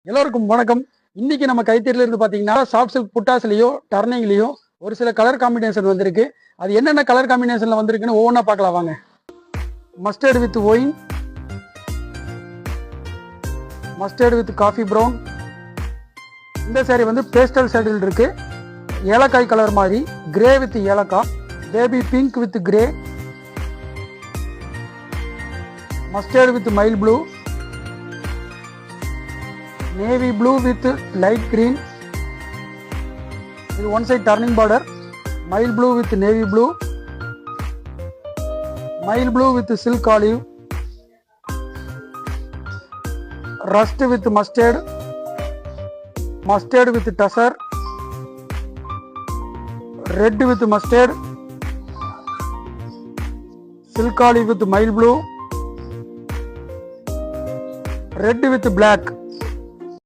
எல்லோருக்கும் வணக்கம். இன்னைக்கு நம்ம கைத்தறியில இருந்து பாத்தீங்கன்னா சாஃப்ட் சில்க் புட்டாஸ்லயோ டர்னிங்லயோ ஒரு சில கலர் காம்பினேஷன் வந்திருக்கு. அது என்னென்ன கலர் காம்பினேஷன்ல வந்திருக்குன்னு ஒவ்வொன்றா பார்க்கலாம் வாங்க. Mustard with wine, mustard with coffee brown. இந்த சாரி வந்து பேஸ்டல் ஷேடில் இருக்கு. ஏலக்காய் கலர் மாதிரி, கிரே வித் ஏலக்காய், baby pink with grey, mustard with mile blue, navy blue with light green. இது one side turning border. Mild blue with navy blue, mild blue with silk olive, rust with mustard, mustard with tussar, red with mustard, silk olive with mild blue, red with black.